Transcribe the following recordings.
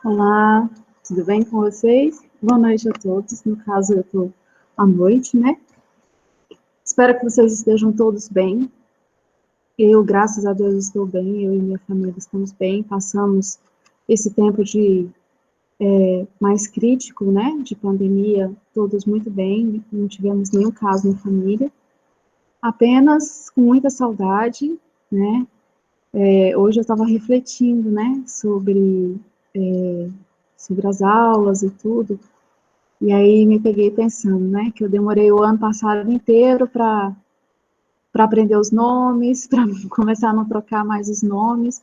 Olá, tudo bem com vocês? Boa noite a todos, no caso eu estou à noite, né? Espero que vocês estejam todos bem. Eu, graças a Deus, estou bem, eu e minha família estamos bem, passamos esse tempo de mais crítico, né, de pandemia, todos muito bem, não tivemos nenhum caso na família, apenas com muita saudade, né? Hoje eu estava refletindo, né, sobre as aulas e tudo, e aí me peguei pensando, né, que eu demorei o ano passado inteiro para aprender os nomes, para começar a não trocar mais os nomes,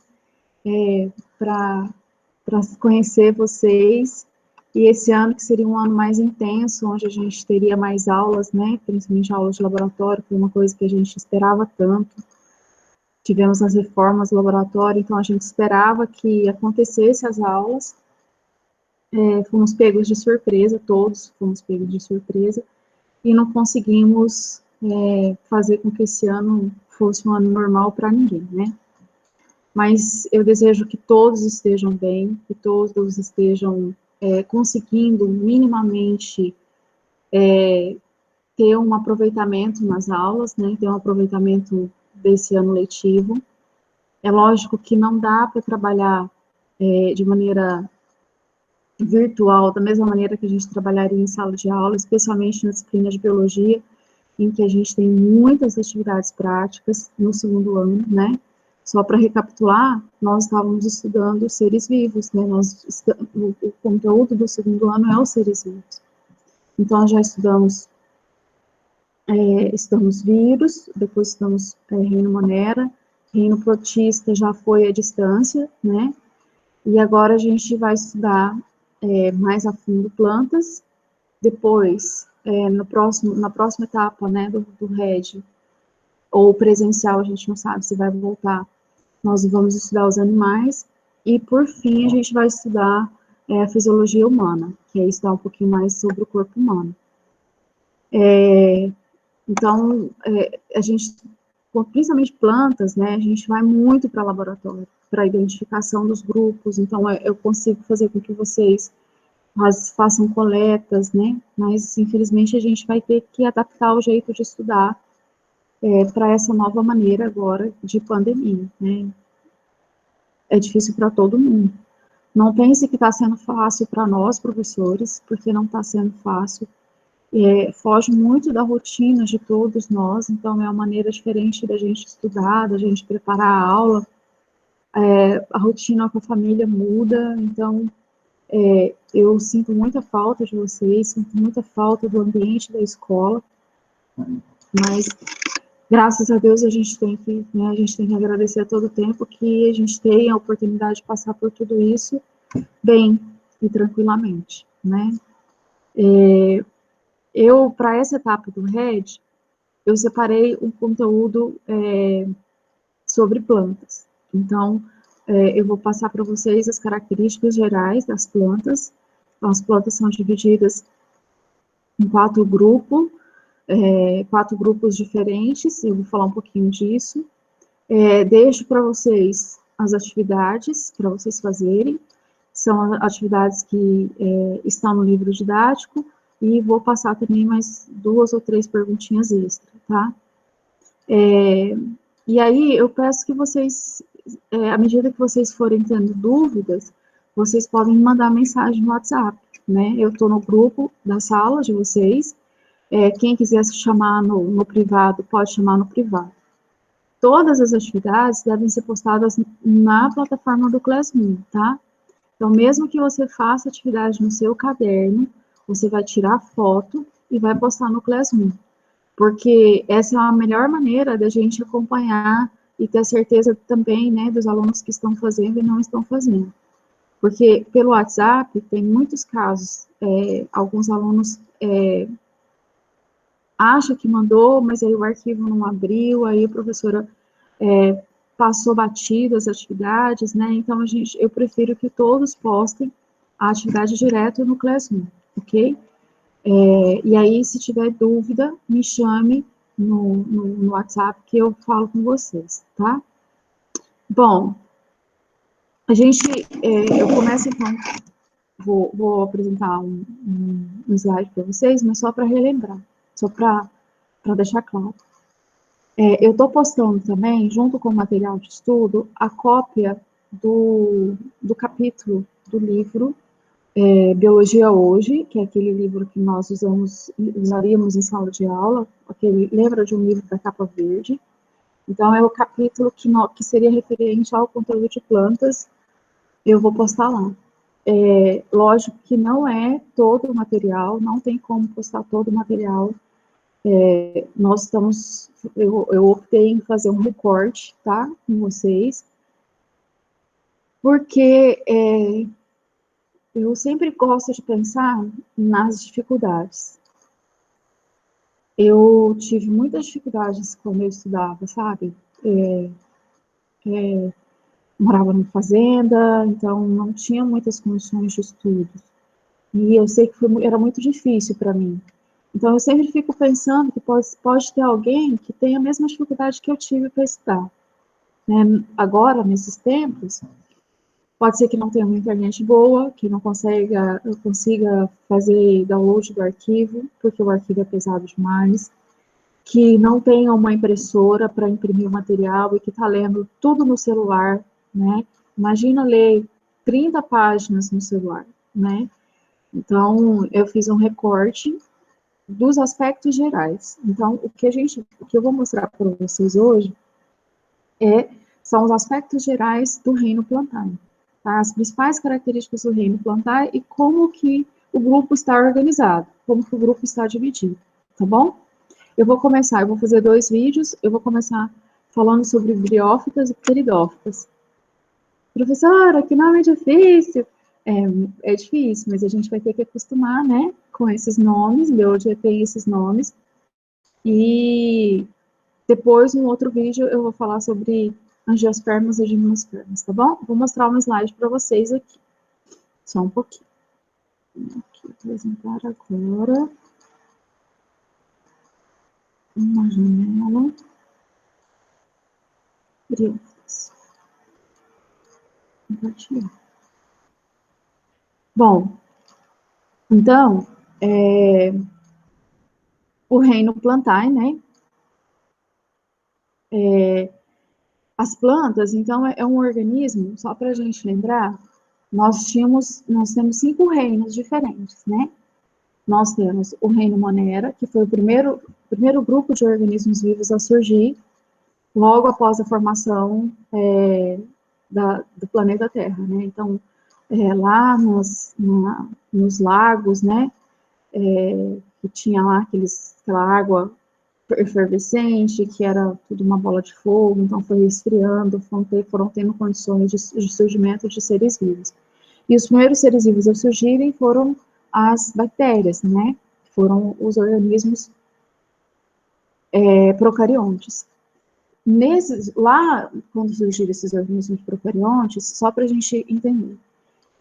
para conhecer vocês, e esse ano que seria um ano mais intenso, onde a gente teria mais aulas, né, principalmente aulas de laboratório, foi uma coisa que a gente esperava tanto. Tivemos as reformas do laboratório, então a gente esperava que acontecesse as aulas. Fomos pegos de surpresa, todos fomos pegos de surpresa, e não conseguimos fazer com que esse ano fosse um ano normal para ninguém, né? Mas eu desejo que todos estejam bem, que todos estejam conseguindo minimamente ter um aproveitamento nas aulas, né? Ter um aproveitamento desse ano letivo. É lógico que não dá para trabalhar de maneira virtual, da mesma maneira que a gente trabalharia em sala de aula, especialmente na disciplina de biologia, em que a gente tem muitas atividades práticas no segundo ano, né? Só para recapitular, nós estávamos estudando seres vivos, né? O conteúdo do segundo ano é os seres vivos. Então, nós já estudamos vírus, depois estudamos reino monera, reino protista já foi à distância, né? E agora a gente vai estudar mais a fundo plantas, depois, na próxima etapa, né, do RED, ou presencial, a gente não sabe se vai voltar, nós vamos estudar os animais, e por fim a gente vai estudar a fisiologia humana, que é estudar um pouquinho mais sobre o corpo humano. Então, a gente, principalmente plantas, né, a gente vai muito para laboratório, para identificação dos grupos, então eu consigo fazer com que vocês façam coletas, né, mas infelizmente a gente vai ter que adaptar o jeito de estudar para essa nova maneira agora de pandemia, né. É difícil para todo mundo. Não pense que está sendo fácil para nós, professores, porque não está sendo fácil. Foge muito da rotina de todos nós, então é uma maneira diferente da gente estudar, da gente preparar a aula. A rotina com a família muda, então eu sinto muita falta de vocês, sinto muita falta do ambiente da escola, mas graças a Deus a gente tem que agradecer a todo tempo que a gente tem a oportunidade de passar por tudo isso bem e tranquilamente, né? Eu, para essa etapa do RED, eu separei um conteúdo sobre plantas. Então, eu vou passar para vocês as características gerais das plantas. Então, as plantas são divididas em quatro grupos diferentes, eu vou falar um pouquinho disso. Deixo para vocês as atividades para vocês fazerem, são atividades que estão no livro didático, e vou passar também mais 2 ou 3 perguntinhas extra, tá? E aí, eu peço que vocês, à medida que vocês forem tendo dúvidas, vocês podem mandar mensagem no WhatsApp, né? Eu estou no grupo da sala de vocês, quem quiser se chamar no privado, pode chamar no privado. Todas as atividades devem ser postadas na plataforma do Classroom, tá? Então, mesmo que você faça atividade no seu caderno, você vai tirar foto e vai postar no Classroom, porque essa é a melhor maneira da gente acompanhar e ter certeza também, né, dos alunos que estão fazendo e não estão fazendo. Porque pelo WhatsApp tem muitos casos, alguns alunos acham que mandou, mas aí o arquivo não abriu, aí a professora passou batido as atividades, né? Então eu prefiro que todos postem a atividade direto no Classroom, ok? E aí, se tiver dúvida, me chame no WhatsApp que eu falo com vocês, tá? Bom, Eu começo então, vou apresentar um slide para vocês, mas só para relembrar, só para deixar claro. Eu estou postando também, junto com o material de estudo, a cópia do capítulo do livro Biologia Hoje, que é aquele livro que nós usaríamos em sala de aula, lembra de um livro da capa verde? Então, é o capítulo que seria referente ao controle de plantas, eu vou postar lá. Lógico que não é todo o material, não tem como postar todo o material. Eu optei em fazer um recorte, tá, com vocês, porque eu sempre gosto de pensar nas dificuldades. Eu tive muitas dificuldades quando eu estudava, sabe? Morava numa fazenda, então não tinha muitas condições de estudo. E eu sei que era muito difícil para mim. Então, eu sempre fico pensando que pode ter alguém que tenha a mesma dificuldade que eu tive para estudar. Né? Agora, nesses tempos, pode ser que não tenha uma internet boa, que não consiga fazer download do arquivo, porque o arquivo é pesado demais, que não tenha uma impressora para imprimir o material e que está lendo tudo no celular, né? Imagina ler 30 páginas no celular, né? Então, eu fiz um recorte dos aspectos gerais. Então, o que eu vou mostrar para vocês hoje são os aspectos gerais do reino plantar, tá? As principais características do reino plantar e como que o grupo está organizado, como que o grupo está dividido, tá bom? Eu vou fazer 2 vídeos, eu vou começar falando sobre briófitas e pteridófitas. Professora, que nome difícil! É difícil, mas a gente vai ter que acostumar, né, com esses nomes, biologia tem esses nomes, e depois, no outro vídeo, eu vou falar sobre angiospermas e gimnospermas, tá bom? Vou mostrar um slide para vocês aqui, só um pouquinho. Aqui, apresentar agora uma janela. Compartilhar. Bom, então, o reino plantae, né? As plantas, então, é um organismo, só para a gente lembrar, nós temos 5 reinos diferentes, né? Nós temos o reino Monera, que foi o primeiro grupo de organismos vivos a surgir logo após a formação do planeta Terra, né? Então, lá nos lagos, né? Que tinha lá aquela água efervescente, que era tudo uma bola de fogo, então foi esfriando, foram tendo condições de surgimento de seres vivos. E os primeiros seres vivos a surgirem foram as bactérias, né? Foram os organismos procariontes. Lá, quando surgiram esses organismos procariontes, só para a gente entender,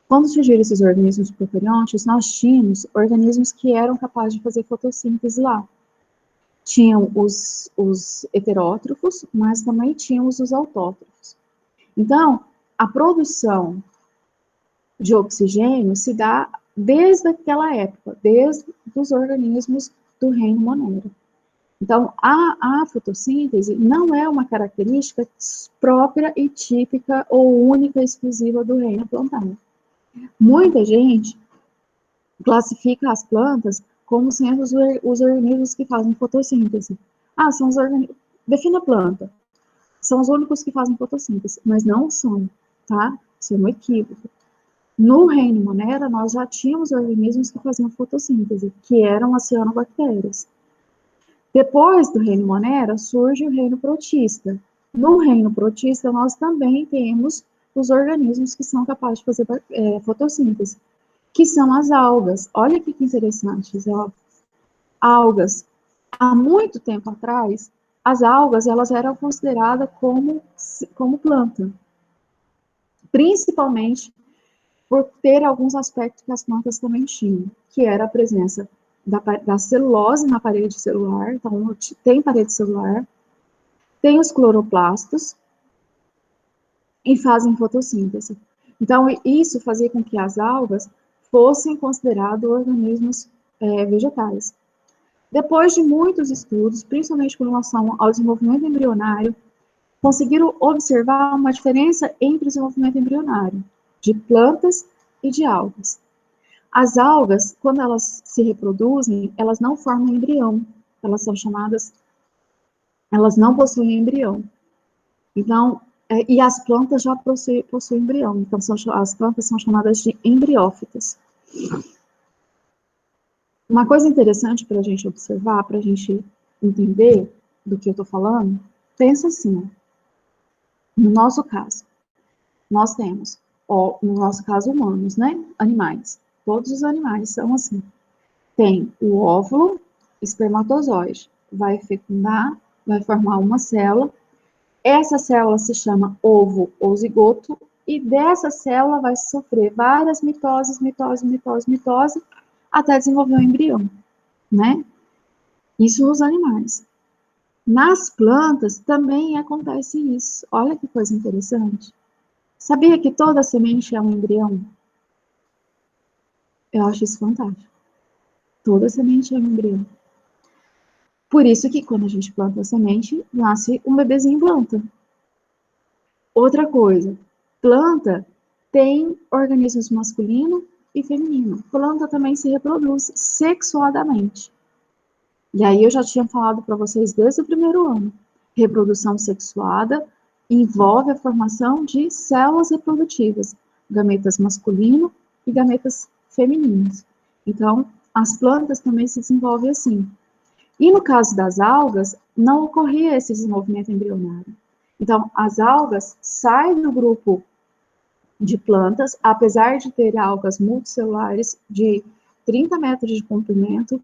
quando surgiram esses organismos procariontes, nós tínhamos organismos que eram capazes de fazer fotossíntese lá. Tinham os heterótrofos, mas também tínhamos os autótrofos. Então, a produção de oxigênio se dá desde aquela época, desde os organismos do reino Monera. Então, a fotossíntese não é uma característica própria e típica ou única e exclusiva do reino plantar. Muita gente classifica as plantas como sendo os organismos que fazem fotossíntese. São os organismos... Defina a planta. São os únicos que fazem fotossíntese, mas não são, tá? Isso é um equívoco. No reino Monera, nós já tínhamos organismos que faziam fotossíntese, que eram as cianobactérias. Depois do reino Monera, surge o reino protista. No reino protista, nós também temos os organismos que são capazes de fazer fotossíntese, que são as algas. Olha que interessante, ó. Algas. Há muito tempo atrás, as algas elas eram consideradas como planta, principalmente por ter alguns aspectos que as plantas também tinham, que era a presença da celulose na parede celular, então tem parede celular, tem os cloroplastos e fazem fotossíntese. Então, isso fazia com que as algas fossem considerados organismos vegetais. Depois de muitos estudos, principalmente com relação ao desenvolvimento embrionário, conseguiram observar uma diferença entre o desenvolvimento embrionário de plantas e de algas. As algas, quando elas se reproduzem, elas não formam embrião, elas são chamadas, elas não possuem embrião. Então, e as plantas já possuem embrião, então as plantas são chamadas de embriófitas. Uma coisa interessante para a gente observar, para a gente entender do que eu estou falando, pensa assim, ó. No nosso caso, nós temos, no nosso caso, humanos, né? Animais. Todos os animais são assim. Tem o óvulo, espermatozoide, vai fecundar, vai formar uma célula. Essa célula se chama ovo ou zigoto, e dessa célula vai sofrer várias mitoses, até desenvolver um embrião, né? Isso nos animais. Nas plantas também acontece isso. Olha que coisa interessante. Sabia que toda semente é um embrião? Eu acho isso fantástico. Toda semente é um embrião. Por isso que quando a gente planta a semente, nasce um bebezinho planta. Outra coisa, planta tem organismos masculino e feminino. Planta também se reproduz sexuadamente. E aí eu já tinha falado para vocês desde o primeiro ano. Reprodução sexuada envolve a formação de células reprodutivas, gametas masculino e gametas femininos. Então, as plantas também se desenvolvem assim. E no caso das algas, não ocorria esse desenvolvimento embrionário. Então, as algas saem do grupo de plantas, apesar de ter algas multicelulares de 30 metros de comprimento,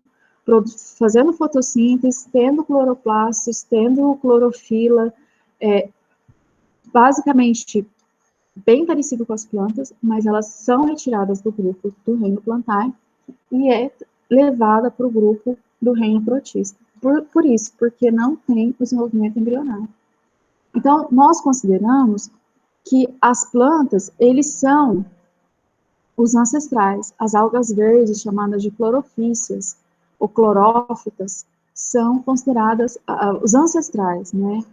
fazendo fotossíntese, tendo cloroplastos, tendo clorofila, basicamente bem parecido com as plantas, mas elas são retiradas do grupo do reino plantar e é levada para o grupo do reino protista. Por isso, porque não tem o desenvolvimento embrionário. Então, nós consideramos que as plantas, eles são os ancestrais. As algas verdes, chamadas de clorofícias, ou clorófitas, são consideradas os ancestrais, né?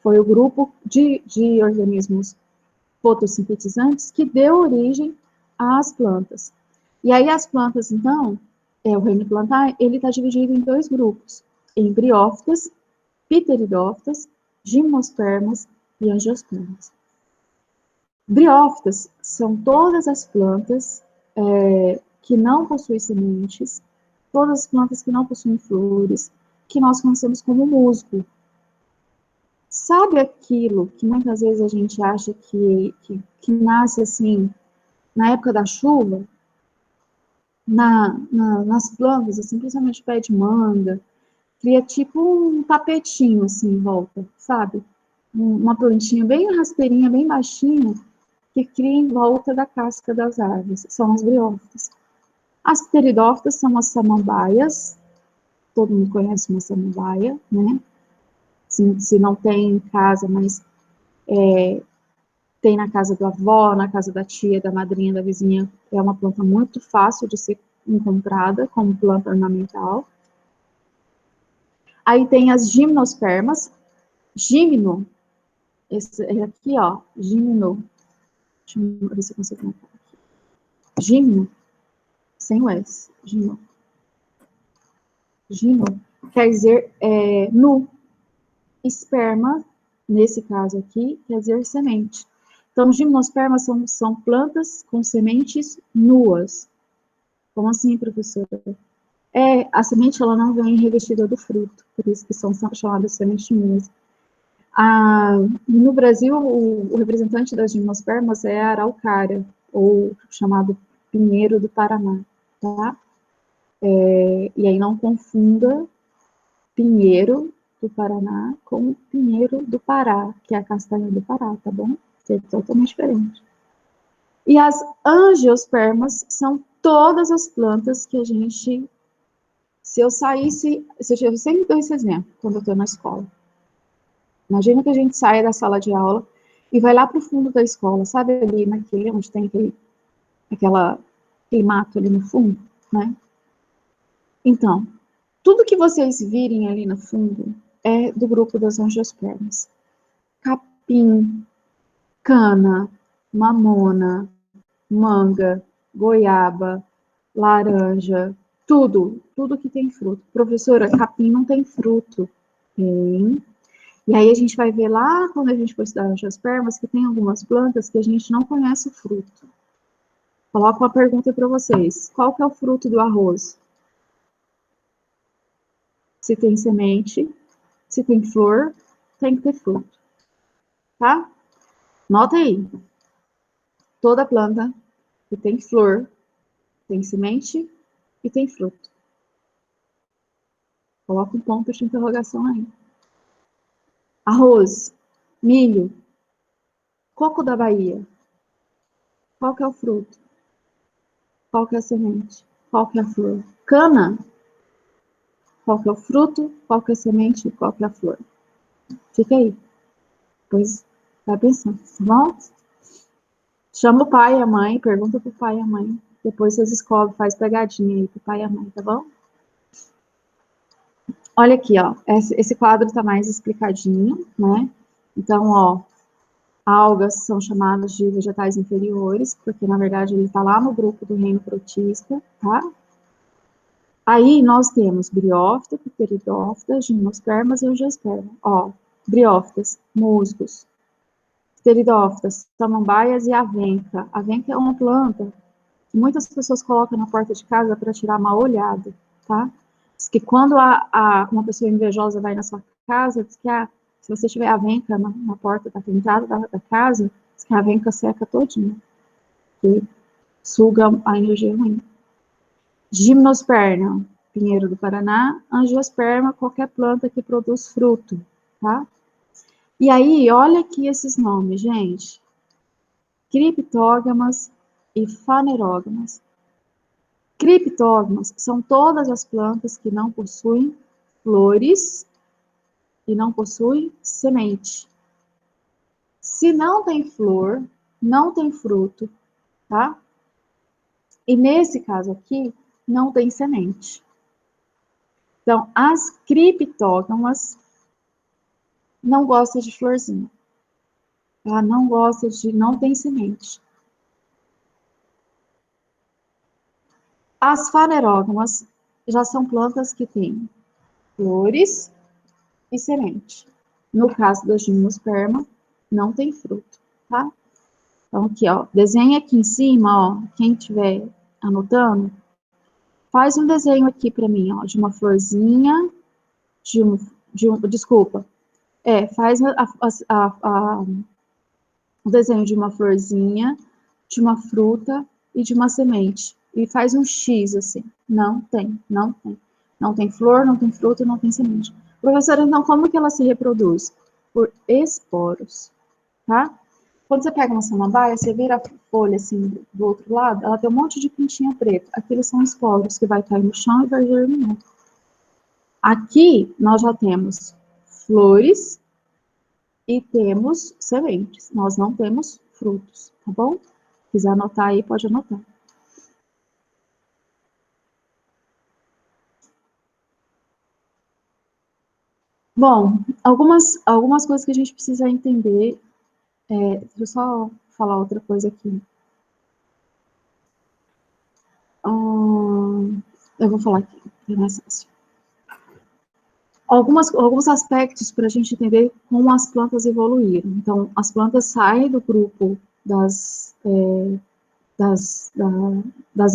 Foi o grupo de organismos fotossintetizantes que deu origem às plantas. E aí as plantas, então, o reino plantar, ele está dividido em dois grupos, embriófitas, pteridófitas, gimnospermas e angiospermas. Briófitas são todas as plantas que não possuem sementes, todas as plantas que não possuem flores, que nós conhecemos como musgo. Sabe aquilo que muitas vezes a gente acha que nasce assim, na época da chuva? Nas plantas, assim, principalmente pé de manga, cria tipo um tapetinho assim em volta, sabe? Uma plantinha bem rasteirinha, bem baixinha, que cria em volta da casca das árvores. São as briófitas. As pteridófitas são as samambaias. Todo mundo conhece uma samambaia, né? Se não tem em casa, mas tem na casa do avó, na casa da tia, da madrinha, da vizinha. É uma planta muito fácil de ser encontrada como planta ornamental. Aí tem as gimnospermas. Gimno, esse aqui, ó, gimno. Deixa eu ver se eu consigo marcar aqui. Gimno, sem o S. Gimno. Gimno quer dizer nu. Esperma, nesse caso aqui, quer dizer semente. Então, gimnospermas são plantas com sementes nuas. Como assim, professora? A semente ela não vem revestida do fruto, por isso que são chamadas sementes nuas. No Brasil, o representante das gimnospermas é a araucária, ou chamado pinheiro do Paraná, tá? E aí não confunda pinheiro do Paraná com pinheiro do Pará, que é a castanha do Pará, tá bom? Que é totalmente diferente. E as angiospermas são todas as plantas que a gente... eu sempre dou esse exemplo quando eu estou na escola. Imagina que a gente saia da sala de aula e vai lá para o fundo da escola, sabe ali naquele, onde tem aquele mato ali no fundo, né? Então, tudo que vocês virem ali no fundo é do grupo das angiospermas. Capim, cana, mamona, manga, goiaba, laranja, tudo que tem fruto. Professora, capim não tem fruto. Tem. E aí a gente vai ver lá, quando a gente for estudar angiospermas, que tem algumas plantas que a gente não conhece o fruto. Coloco uma pergunta para vocês. Qual que é o fruto do arroz? Se tem semente, se tem flor, tem que ter fruto. Tá? Nota aí. Toda planta que tem flor, tem semente e tem fruto. Coloca um ponto de interrogação aí. Arroz, milho, coco da Bahia. Qual que é o fruto? Qual que é a semente? Qual que é a flor? Cana, qual que é o fruto? Qual que é a semente? Qual que é a flor? Fica aí. Depois vai pensando, tá bom? Chama o pai e a mãe, pergunta pro pai e a mãe. Depois vocês escolhem, faz pegadinha aí pro pai e a mãe, tá bom? Olha aqui, ó. Esse quadro tá mais explicadinho, né? Então, ó, algas são chamadas de vegetais inferiores, porque na verdade ele está lá no grupo do reino protista, tá? Aí nós temos briófita, pteridófita, gimnospermas e angiosperma. Ó, briófitas, musgos, pteridófitas, samambaias e avenca. Avenca é uma planta que muitas pessoas colocam na porta de casa para tirar uma olhada, tá? Diz que quando uma pessoa invejosa vai na sua casa, diz que se você tiver avenca na porta da entrada da casa, diz que a avenca seca todinha, que suga a energia ruim. Gimnosperma, pinheiro do Paraná, angiosperma, qualquer planta que produz fruto, tá? E aí, olha aqui esses nomes, gente. Criptógamas e fanerógamas. Criptógamas são todas as plantas que não possuem flores e não possuem semente. Se não tem flor, não tem fruto, tá? E nesse caso aqui, não tem semente. Então, as criptógamas não gostam de florzinha. Ela não gosta não tem semente. As fanerógamas já são plantas que têm flores e semente. No caso da gimnosperma, não tem fruto, tá? Então, aqui, ó, desenha aqui em cima, ó, quem estiver anotando, faz um desenho aqui para mim, ó, de uma florzinha, desculpa, faz o desenho de uma florzinha, de uma fruta e de uma semente. E faz um X, assim. Não tem, não tem. Não tem flor, não tem fruta, não tem semente. Professora, então, como que ela se reproduz? Por esporos, tá? Quando você pega uma samambaia, você vira a folha, assim, do outro lado, ela tem um monte de pintinha preta. Aqueles são esporos que vai cair no chão e vai germinar. Aqui, nós já temos flores e temos sementes. Nós não temos frutos, tá bom? Se quiser anotar aí, pode anotar. Bom, algumas coisas que a gente precisa entender. Deixa eu só falar outra coisa aqui. Eu vou falar aqui, é mais fácil. Alguns aspectos para a gente entender como as plantas evoluíram. Então, as plantas saem do grupo das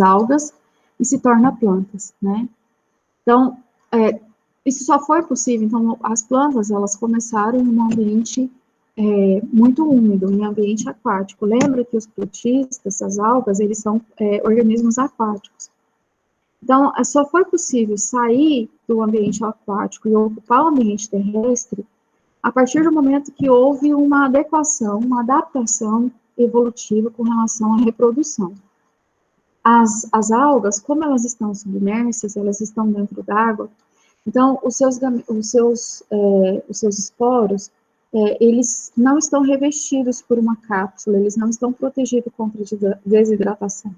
algas e se tornam plantas, né? Então, isso só foi possível. Então, as plantas, elas começaram em um ambiente muito úmido, em ambiente aquático. Lembra que os protistas, as algas, eles são organismos aquáticos. Então, só foi possível sair do ambiente aquático e ocupar o ambiente terrestre a partir do momento que houve uma adequação, uma adaptação evolutiva com relação à reprodução. As algas, como elas estão submersas, elas estão dentro d'água, então os seus esporos, eles não estão revestidos por uma cápsula, eles não estão protegidos contra desidratação.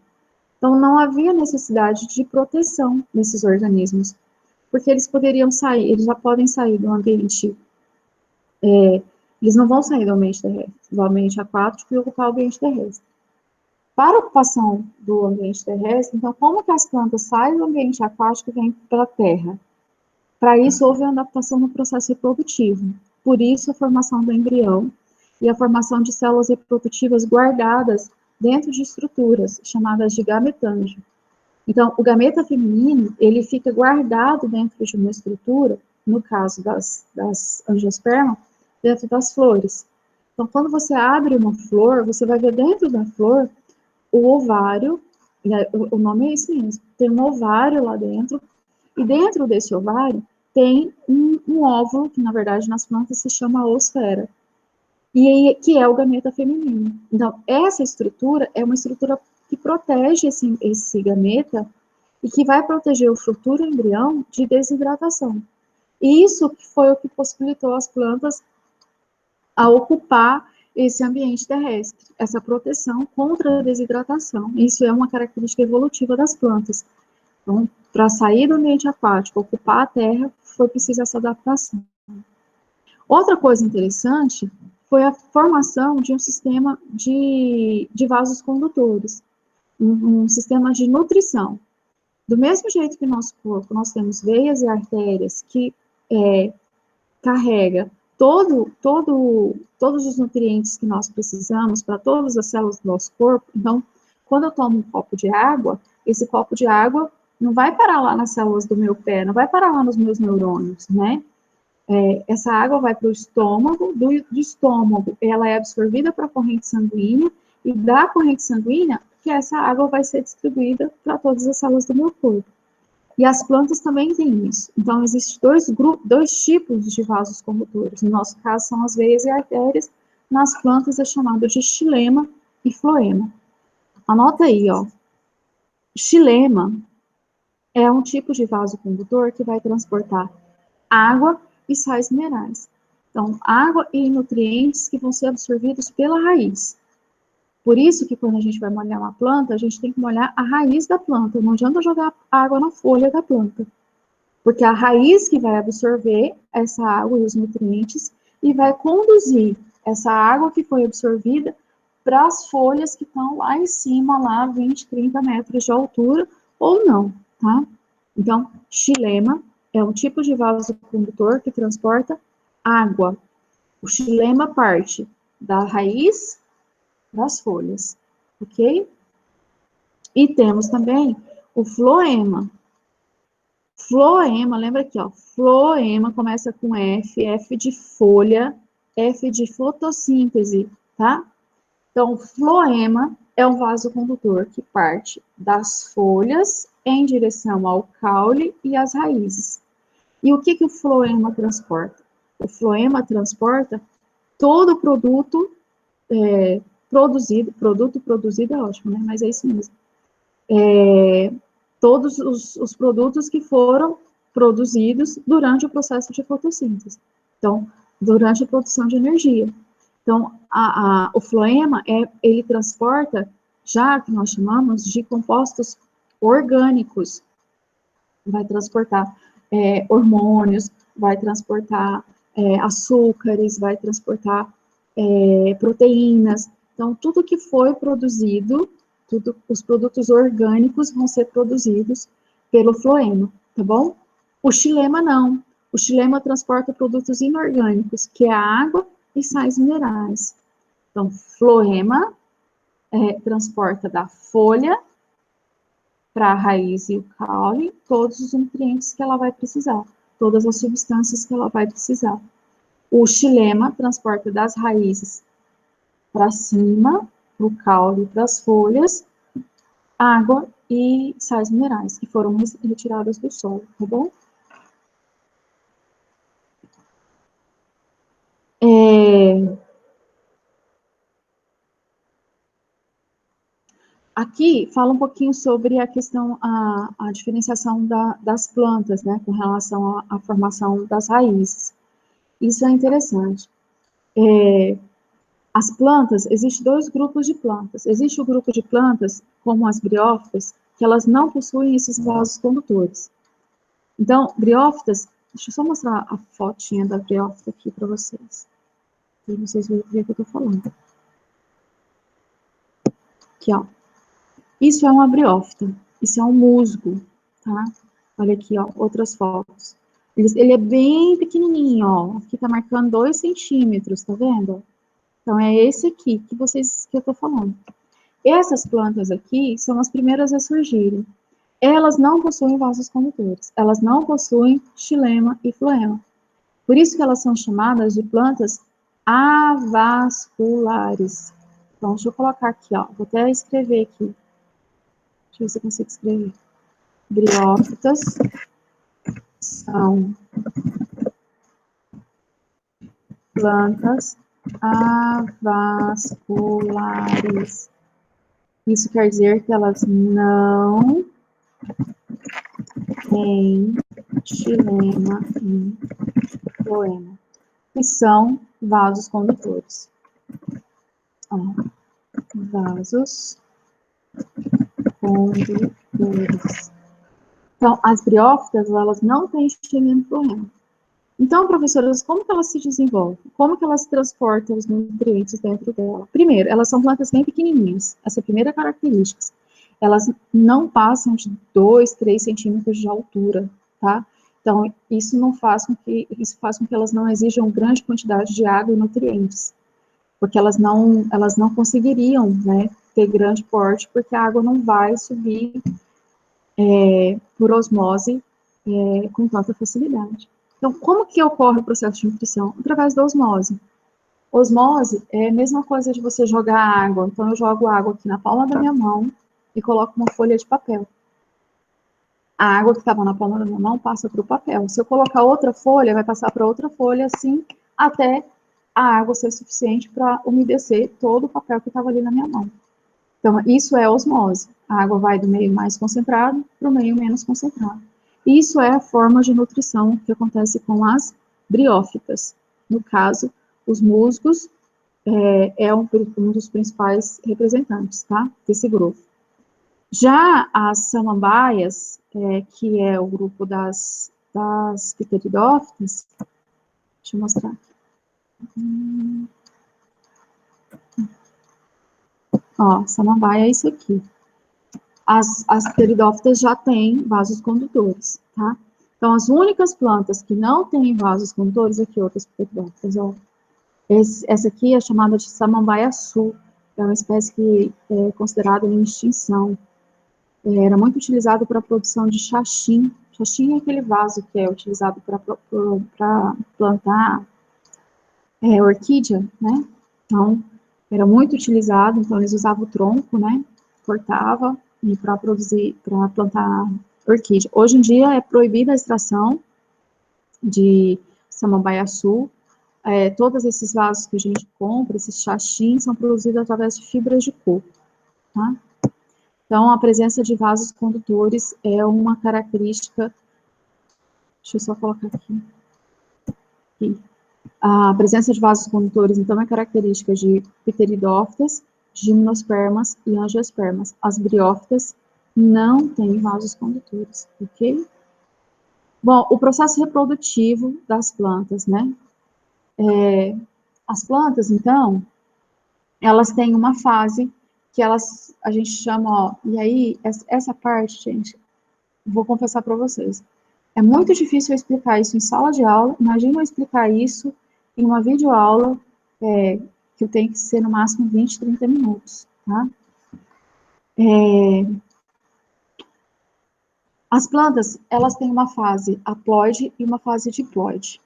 Então, não havia necessidade de proteção desses organismos, porque eles poderiam sair, eles já podem sair do ambiente, eles não vão sair do ambiente aquático e ocupar o ambiente terrestre. Para a ocupação do ambiente terrestre, então, como que as plantas saem do ambiente aquático e vêm para a terra? Para isso, houve uma adaptação no processo reprodutivo. Por isso, a formação do embrião e a formação de células reprodutivas guardadas dentro de estruturas, chamadas de gametângio. Então, o gameta feminino, ele fica guardado dentro de uma estrutura, no caso das angiospermas, dentro das flores. Então, quando você abre uma flor, você vai ver dentro da flor o ovário, o nome é esse mesmo, tem um ovário lá dentro, e dentro desse ovário tem um óvulo, que na verdade nas plantas se chama oosfera, e que é o gameta feminino. Então, essa estrutura é uma estrutura que protege esse gameta e que vai proteger o futuro embrião de desidratação. E isso foi o que possibilitou as plantas a ocupar esse ambiente terrestre, essa proteção contra a desidratação. Isso é uma característica evolutiva das plantas. Então, para sair do ambiente aquático, ocupar a terra, foi preciso essa adaptação. Outra coisa interessante foi a formação de um sistema de vasos condutores, um sistema de nutrição. Do mesmo jeito que no nosso corpo nós temos veias e artérias que carrega todos os nutrientes que nós precisamos para todas as células do nosso corpo. Então, quando eu tomo um copo de água, esse copo de água não vai parar lá nas células do meu pé, não vai parar lá nos meus neurônios, né? Essa água vai para o estômago, do estômago ela é absorvida para a corrente sanguínea, e da corrente sanguínea que essa água vai ser distribuída para todas as células do meu corpo. E as plantas também têm isso. Então, existem dois tipos de vasos condutores. No nosso caso, são as veias e artérias. Nas plantas, é chamado de xilema e floema. Anota aí, ó. Xilema é um tipo de vaso condutor que vai transportar água e sais minerais. Então, água e nutrientes que vão ser absorvidos pela raiz. Por isso que quando a gente vai molhar uma planta, a gente tem que molhar a raiz da planta. Não adianta jogar água na folha da planta. Porque a raiz que vai absorver essa água e os nutrientes e vai conduzir essa água que foi absorvida para as folhas que estão lá em cima, lá 20, 30 metros de altura, ou não, tá? Então, xilema é um tipo de vaso condutor que transporta água. O xilema parte da raiz das folhas, ok? E temos também o floema. Floema, lembra aqui, ó, floema começa com F, F de folha, F de fotossíntese, tá? Então, o floema é um vaso condutor que parte das folhas em direção ao caule e às raízes. E o que o floema transporta? O floema transporta todo o produto produzido é ótimo, né? Mas é isso mesmo. Todos os produtos que foram produzidos durante o processo de fotossíntese. Então, durante a produção de energia. Então, o floema, ele transporta, já que nós chamamos de compostos orgânicos, vai transportar hormônios, vai transportar açúcares, vai transportar proteínas. Então, tudo que foi produzido, os produtos orgânicos vão ser produzidos pelo floema, tá bom? O xilema não. O xilema transporta produtos inorgânicos, que é a água e sais minerais. Então, floema transporta da folha para a raiz e o caule todos os nutrientes que ela vai precisar, todas as substâncias que ela vai precisar. O xilema transporta das raízes para cima, para o caule e para as folhas, água e sais minerais que foram retiradas do solo, tá bom? Aqui fala um pouquinho sobre a questão, a diferenciação das plantas, né, com relação à formação das raízes. Isso é interessante. As plantas, existem dois grupos de plantas. Existe o grupo de plantas, como as briófitas, que elas não possuem esses vasos condutores. Então, briófitas, deixa eu só mostrar a fotinha da briófita aqui para vocês. Para vocês verem o que eu estou falando. Aqui, ó. Isso é uma briófita. Isso é um musgo, tá? Olha aqui, ó, outras fotos. Ele é bem pequenininho, ó. Aqui tá marcando 2 centímetros, tá vendo? Então, é esse aqui que eu tô falando. Essas plantas aqui são as primeiras a surgirem. Elas não possuem vasos condutores. Elas não possuem xilema e floema. Por isso que elas são chamadas de plantas avasculares. Então, deixa eu colocar aqui, ó. Vou até escrever aqui. Deixa eu ver se eu consigo escrever. Briófitas são plantas avasculares. Isso quer dizer que elas não têm xilema e floema, que são vasos condutores. Ó, vasos condutores. Então, as briófitas, elas não têm xilema e floema. Então, professoras, como que elas se desenvolvem? Como que elas transportam os nutrientes dentro dela? Primeiro, elas são plantas bem pequenininhas. Essa é a primeira característica. Elas não passam de 2, 3 centímetros de altura, tá? Então, isso faz com que elas não exijam grande quantidade de água e nutrientes, porque elas não conseguiriam, né, ter grande porte, porque a água não vai subir por osmose com tanta facilidade. Então, como que ocorre o processo de nutrição? Através da osmose. Osmose é a mesma coisa de você jogar água. Então, eu jogo água aqui na palma da minha mão e coloco uma folha de papel. A água que estava na palma da minha mão passa para o papel. Se eu colocar outra folha, vai passar para outra folha, assim, até a água ser suficiente para umedecer todo o papel que estava ali na minha mão. Então, isso é osmose. A água vai do meio mais concentrado para o meio menos concentrado. Isso é a forma de nutrição que acontece com as briófitas. No caso, os musgos é um dos principais representantes, tá? Desse grupo. Já as samambaias, que é o grupo das pteridófitas, deixa eu mostrar aqui. Ó, samambaia é isso aqui. As pteridófitas já têm vasos condutores, tá? Então, as únicas plantas que não têm vasos condutores, aqui outras pteridófitas, ó. Essa aqui é chamada de samambaia sul, é uma espécie que é considerada em extinção. Era muito utilizado para a produção de xaxim. Xaxim é aquele vaso que é utilizado para plantar orquídea, né? Então, era muito utilizado, então eles usavam o tronco, né? Cortava e para plantar orquídea. Hoje em dia é proibida a extração de samambaia sul. Todos esses vasos que a gente compra, esses xaxins, são produzidos através de fibras de coco, tá? Então, a presença de vasos condutores é uma característica. Deixa eu só colocar aqui. A presença de vasos condutores, então, é característica de pteridófitas, gimnospermas e angiospermas. As briófitas não têm vasos condutores, ok? Bom, o processo reprodutivo das plantas, né? As plantas, então, elas têm uma fase que a gente chama, ó, e aí, essa parte, gente, vou confessar para vocês, é muito difícil eu explicar isso em sala de aula, imagina eu explicar isso em uma videoaula, que eu tenho que ser no máximo 20, 30 minutos, tá? As plantas, elas têm uma fase haploide e uma fase diploide.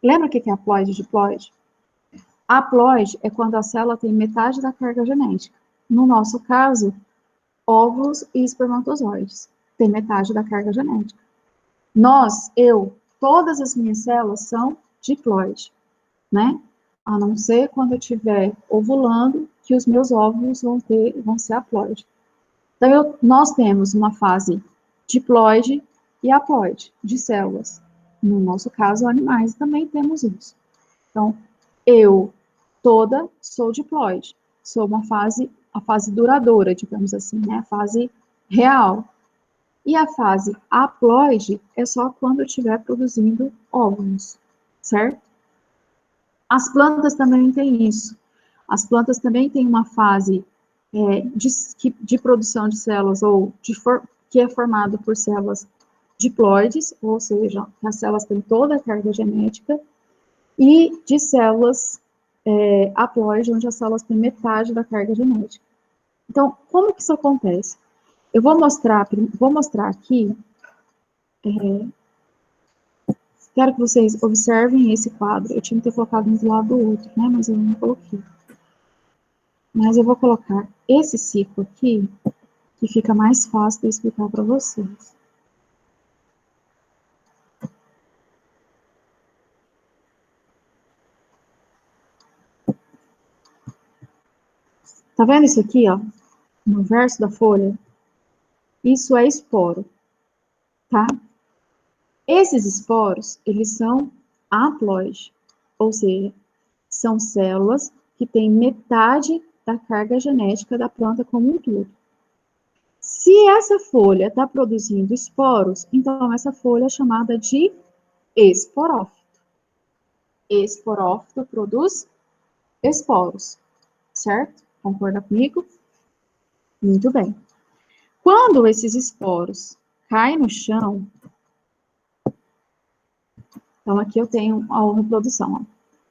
Lembra o que é haploide e diploide? Haploide é quando a célula tem metade da carga genética. No nosso caso, óvulos e espermatozoides têm metade da carga genética. Todas as minhas células são diploide, né? A não ser quando eu estiver ovulando, que os meus óvulos vão ser haploide. Então, nós temos uma fase diploide e haploide de células. No nosso caso, animais também temos isso. Então, eu toda sou diploide. Sou a fase duradoura, digamos assim, né? A fase real. E a fase haploide é só quando eu estiver produzindo óvulos, certo? As plantas também têm isso. As plantas também têm uma fase de produção de células, que é formado por células diploides, ou seja, as células têm toda a carga genética, e de células haploides, onde as células têm metade da carga genética. Então, como que isso acontece? Eu vou mostrar aqui, quero que vocês observem esse quadro. Eu tinha que ter colocado um do lado do outro, né, mas eu não coloquei. Mas eu vou colocar esse ciclo aqui, que fica mais fácil de eu explicar para vocês. Tá vendo isso aqui, ó? No verso da folha? Isso é esporo, tá? Esses esporos, eles são haploides, ou seja, são células que têm metade da carga genética da planta como um todo. Se essa folha está produzindo esporos, então essa folha é chamada de esporófito. Esporófito produz esporos, certo? Concorda comigo? Muito bem. Quando esses esporos caem no chão, então aqui eu tenho a reprodução, ó.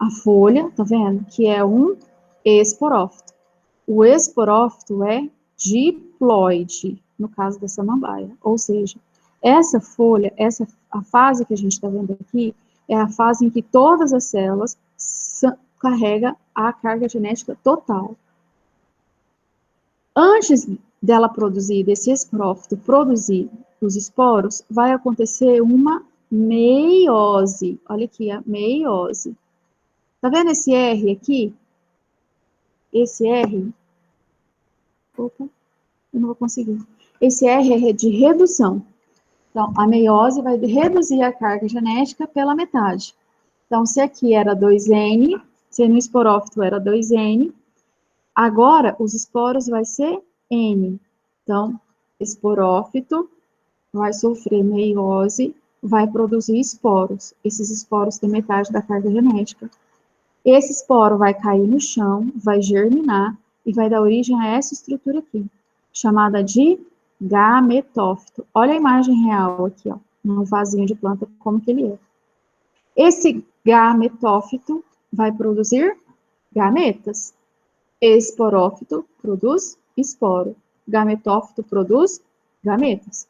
A folha, tá vendo? Que é um esporófito. O esporófito é diploide, no caso da samambaia. Ou seja, essa folha, a fase que a gente está vendo aqui, é a fase em que todas as células carregam a carga genética total. Antes dela produzir, desse esporófito produzir os esporos, vai acontecer uma meiose. Olha aqui, a meiose. Tá vendo esse R aqui? Esse R. Opa, eu não vou conseguir. Esse R é de redução. Então, a meiose vai reduzir a carga genética pela metade. Então, se aqui era 2N, se no esporófito era 2N, agora os esporos vai ser N. Então, esporófito vai sofrer meiose, vai produzir esporos. Esses esporos têm metade da carga genética. Esse esporo vai cair no chão, vai germinar e vai dar origem a essa estrutura aqui, chamada de gametófito. Olha a imagem real aqui, ó, no vasinho de planta, como que ele é. Esse gametófito vai produzir gametas. Esporófito produz esporo. Gametófito produz gametas.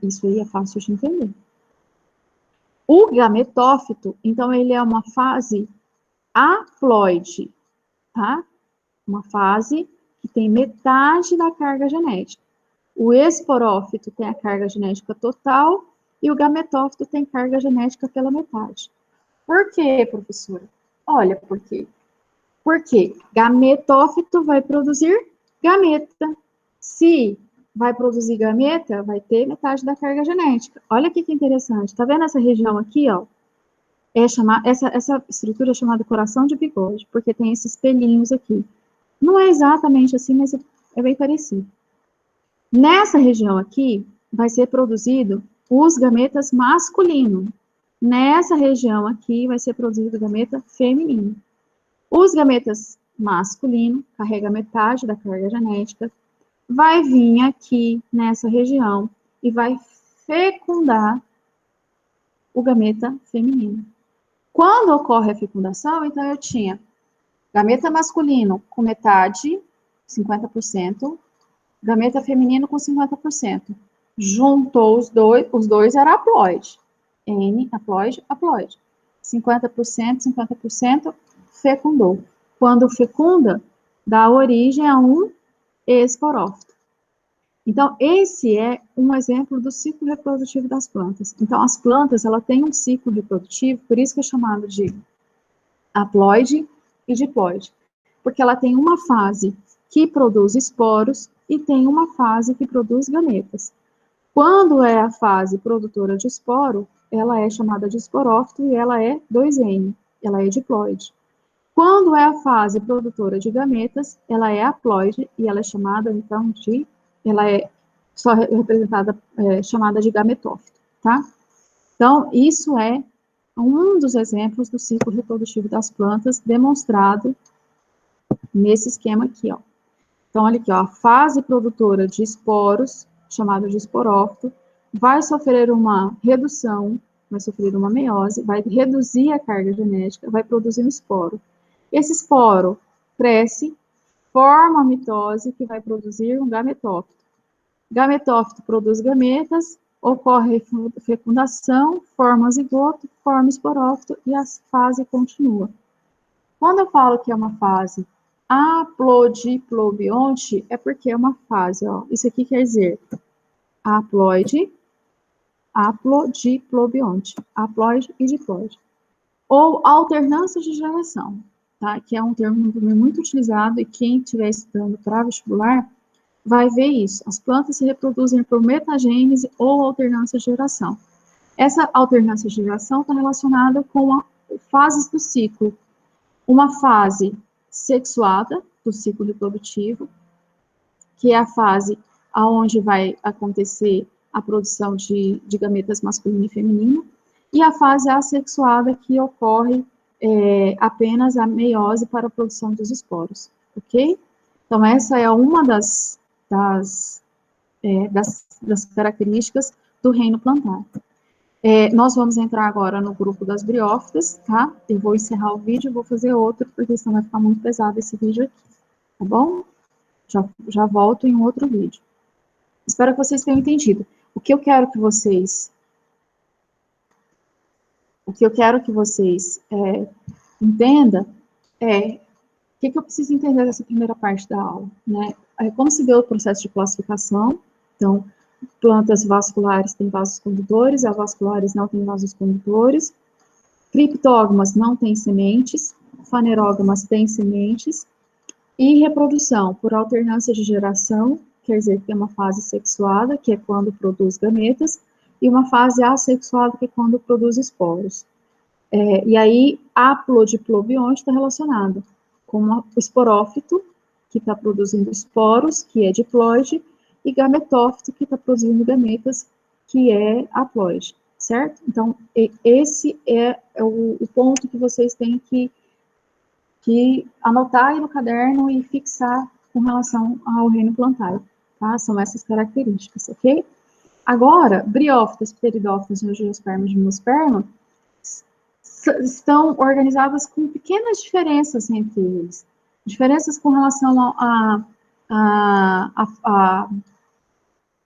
Isso aí é fácil de entender. O gametófito, então, ele é uma fase haploide, tá? Uma fase que tem metade da carga genética. O esporófito tem a carga genética total e o gametófito tem carga genética pela metade. Por quê, professora? Olha, por quê? Porque gametófito vai produzir gameta. Se vai produzir gameta, vai ter metade da carga genética. Olha aqui que interessante. Tá vendo essa região aqui, ó? Essa estrutura é chamada coração de bigode, porque tem esses pelinhos aqui. Não é exatamente assim, mas é bem parecido. Nessa região aqui, vai ser produzido os gametas masculinos. Nessa região aqui, vai ser produzido o gameta feminino. Os gametas masculinos carregam metade da carga genética, vai vir aqui nessa região e vai fecundar o gameta feminino. Quando ocorre a fecundação, então eu tinha gameta masculino com metade, 50%, gameta feminino com 50%. Juntou os dois era haploide. N, haploide, haploide. 50%, 50%, fecundou. Quando fecunda, dá origem a um esporófito. Então, esse é um exemplo do ciclo reprodutivo das plantas. Então, as plantas, ela tem um ciclo reprodutivo, por isso que é chamado de haploide e diploide, porque ela tem uma fase que produz esporos e tem uma fase que produz gametas. Quando é a fase produtora de esporo, ela é chamada de esporófito e ela é 2N, ela é diploide. Quando é a fase produtora de gametas, ela é haploide e ela é chamada, então, ela é só representada, chamada de gametófito, tá? Então, isso é um dos exemplos do ciclo reprodutivo das plantas demonstrado nesse esquema aqui, ó. Então, olha aqui, ó, a fase produtora de esporos, chamada de esporófito, vai sofrer uma redução, vai sofrer uma meiose, vai reduzir a carga genética, vai produzir um esporo. Esse esporo cresce, forma a mitose, que vai produzir um gametófito. Gametófito produz gametas, ocorre fecundação, forma zigoto, forma esporófito e a fase continua. Quando eu falo que é uma fase haplodiplobionte, é porque é uma fase, ó. Isso aqui quer dizer haploide, haplodiplobionte, haploide e diploide. Ou alternância de geração, tá? Que é um termo muito utilizado e quem estiver estudando para vestibular vai ver isso. As plantas se reproduzem por metagênese ou alternância de geração. Essa alternância de geração está relacionada com as fases do ciclo. Uma fase sexuada do ciclo reprodutivo, que é a fase onde vai acontecer a produção de gametas masculino e feminino, e a fase assexuada, que ocorre apenas a meiose para a produção dos esporos, ok? Então, essa é uma das características do reino plantar. Nós vamos entrar agora no grupo das briófitas, tá? Eu vou encerrar o vídeo, vou fazer outro, porque senão vai ficar muito pesado esse vídeo aqui, tá bom? Já volto em outro vídeo. Espero que vocês tenham entendido. O que eu quero que vocês entendam é o que eu preciso entender dessa primeira parte da aula, né? Como se deu o processo de classificação. Então, plantas vasculares têm vasos condutores, avasculares não têm vasos condutores, criptógamas não têm sementes, fanerógamas têm sementes, e reprodução por alternância de geração, quer dizer que tem uma fase sexuada, que é quando produz gametas, e uma fase assexuada, que é quando produz esporos. E aí, haplodiplobionte está relacionado com o esporófito, que está produzindo esporos, que é diploide, e gametófito, que está produzindo gametas, que é haploide, certo? Então, esse é o ponto que vocês têm que anotar aí no caderno e fixar com relação ao reino plantar, tá? São essas características, ok? Agora, briófitas, pteridófitas, angiosperma e gimnosperma estão organizadas com pequenas diferenças entre eles. Diferenças com relação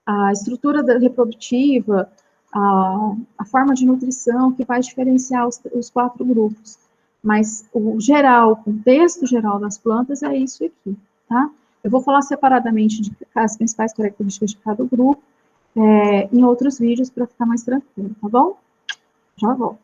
à estrutura reprodutiva, a forma de nutrição, que vai diferenciar os 4 grupos. Mas o geral, o contexto geral das plantas é isso aqui, tá? Eu vou falar separadamente de as principais características de cada grupo em outros vídeos para ficar mais tranquilo, tá bom? Já volto.